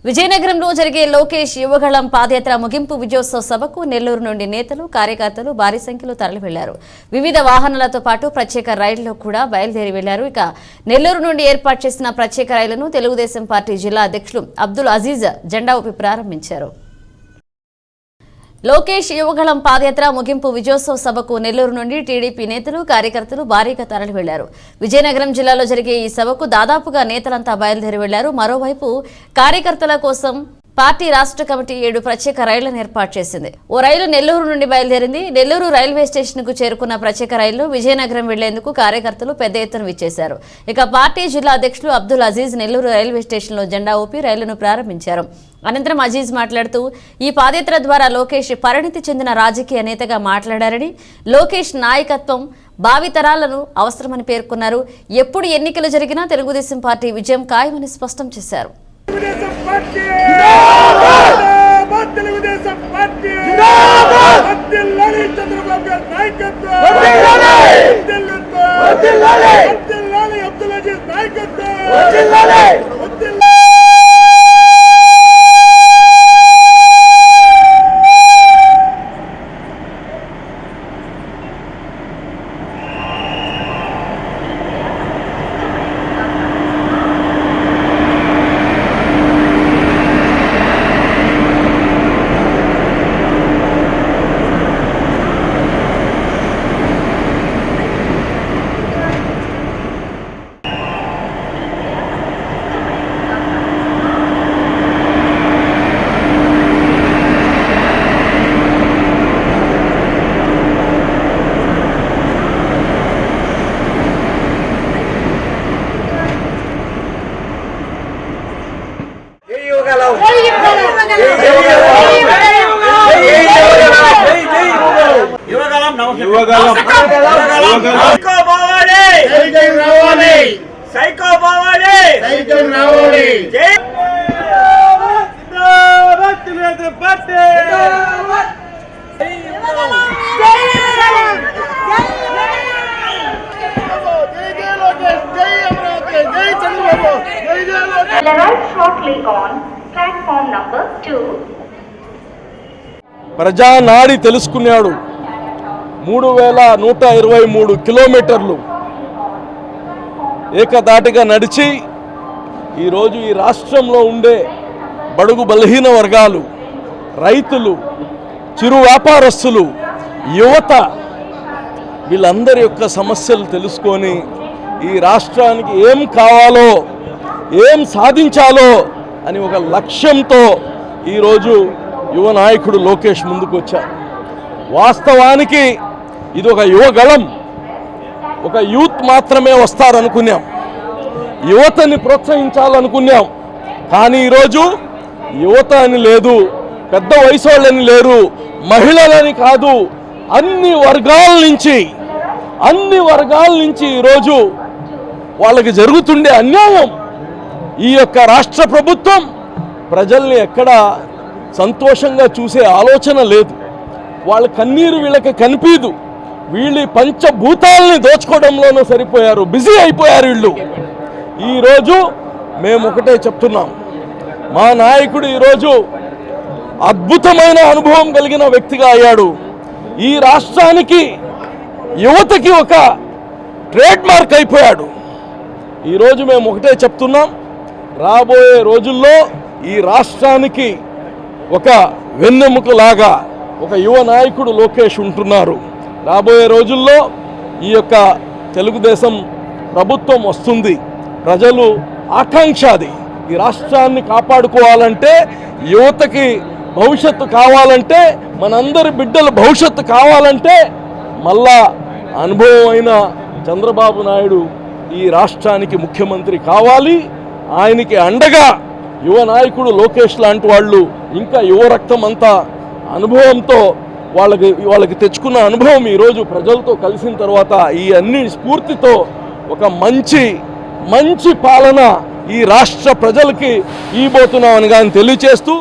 విజయనగరంలో జరిగే లోకేష్ యువగళం పాదయాత్ర ముగింపు విజయోత్సవ సభకు నెల్లూరు నుండి నేతలు కార్యకర్తలు భారీ సంఖ్యలో తరలి వెళ్లారు. వివిధ వాహనాలతో పాటు ప్రత్యేక రైళ్లలో కూడా బయలుదేరి వెళ్లారు. ఇక నెల్లూరు నుండి ఏర్పాటు చేసిన ప్రత్యేక రైళ్లను తెలుగుదేశం పార్టీ జిల్లా అధ్యక్షులు అబ్దుల్ అజీజ్ జెండా ఊపి ప్రారంభించారు. లోకేష్ యువగళం పాదయాత్ర ముగింపు విజయోత్సవ సభకు నెల్లూరు నుండి టీడీపీ నేతలు కార్యకర్తలు భారీగా తరలి వెళ్లారు. విజయనగరం జిల్లాలో జరిగే ఈ సభకు దాదాపుగా నేతలంతా బయలుదేరి వెళ్లారు. మరోవైపు కార్యకర్తల కోసం పార్టీ రాష్ట్ర కమిటీ 7 ప్రత్యేక రైళ్లను ఏర్పాటు చేసింది. ఓ రైలు నెల్లూరు నుండి బయలుదేరింది. నెల్లూరు రైల్వే స్టేషన్ కు చేరుకున్న ప్రత్యేక రైలు విజయనగరం వెళ్లేందుకు కార్యకర్తలు పెద్ద ఎత్తున విచ్చేశారు. ఇక పార్టీ జిల్లా అధ్యక్షులు అబ్దుల్ అజీజ్ నెల్లూరు రైల్వే స్టేషన్ లో జెండా ఊపి రైలును ప్రారంభించారు. అనంతరం అజీజ్ మాట్లాడుతూ ఈ పాదయాత్ర ద్వారా లోకేష్ పరిణితి చెందిన రాజకీయ నేతగా మాట్లాడారని, లోకేష్ నాయకత్వం భావితరాలను అవసరమని పేర్కొన్నారు. ఎప్పుడు ఎన్నికలు జరిగినా తెలుగుదేశం పార్టీ విజయం ఖాయమని స్పష్టం చేశారు. ప్రజానాడి తెలుసుకున్నాడు. 3123 కిలోమీటర్లు ఏకదాటిగా నడిచి ఈరోజు ఈ రాష్ట్రంలో ఉండే బడుగు బలహీన వర్గాలు, రైతులు, చిరు వ్యాపారస్తులు, యువత వీళ్ళందరి యొక్క సమస్యలు తెలుసుకొని ఈ రాష్ట్రానికి ఏం కావాలో, ఏం సాధించాలో అని ఒక లక్ష్యంతో ఈరోజు యువ నాయకుడు లోకేష్ ముందుకు వచ్చారు. వాస్తవానికి ఇది ఒక యువగళం, ఒక యూత్ మాత్రమే వస్తారనుకున్నాం, యువతని ప్రోత్సహించాలనుకున్నాం. కానీ ఈరోజు యువత అని లేదు, పెద్ద వయసు వాళ్ళని లేరు, మహిళలని కాదు, అన్ని వర్గాల నుంచి ఈరోజు వాళ్ళకి జరుగుతుండే అన్యాయం ఈ యొక్క రాష్ట్ర ప్రభుత్వం ప్రజల్ని ఎక్కడ సంతోషంగా చూసే ఆలోచన లేదు. వాళ్ళ కన్నీరు వీళ్ళకి కనిపించదు. వీళ్ళు పంచభూతాలని దోచుకోవడంలోనూ సరిపోయారు, బిజీ అయిపోయారు వీళ్ళు. ఈరోజు మేము ఒకటే చెప్తున్నాం, మా నాయకుడు ఈరోజు అద్భుతమైన అనుభవం కలిగిన వ్యక్తిగా అయ్యాడు. ఈ రాష్ట్రానికి, యువతకి ఒక ట్రేడ్ మార్క్ అయిపోయాడు. ఈరోజు మేము ఒకటే చెప్తున్నాం, రాబోయే రోజుల్లో ఈ రాష్ట్రానికి ఒక వెన్నెముకలాగా ఒక యువ నాయకుడు లోకేష్ ఉంటున్నారు. రాబోయే రోజుల్లో ఈ యొక్క తెలుగుదేశం ప్రభుత్వం వస్తుంది. ప్రజలు ఆకాంక్ష అది. ఈ రాష్ట్రాన్ని కాపాడుకోవాలంటే, యువతకి భవిష్యత్తు కావాలంటే, మనందరి బిడ్డల భవిష్యత్తు కావాలంటే మళ్ళా అనుభవమైన చంద్రబాబు నాయుడు ఈ రాష్ట్రానికి ముఖ్యమంత్రి కావాలి. ఆయనకి అండగా యువ నాయకుడు లోకేష్ లాంటి వాళ్ళు, ఇంకా యువ రక్తం అంతా అనుభవంతో వాళ్ళకి తెచ్చుకున్న అనుభవం ఈరోజు ప్రజలతో కలిసిన తర్వాత ఈ అన్ని స్ఫూర్తితో ఒక మంచి పాలన ఈ రాష్ట్ర ప్రజలకి ఇవ్వబోతున్నామని కానీ తెలియచేస్తూ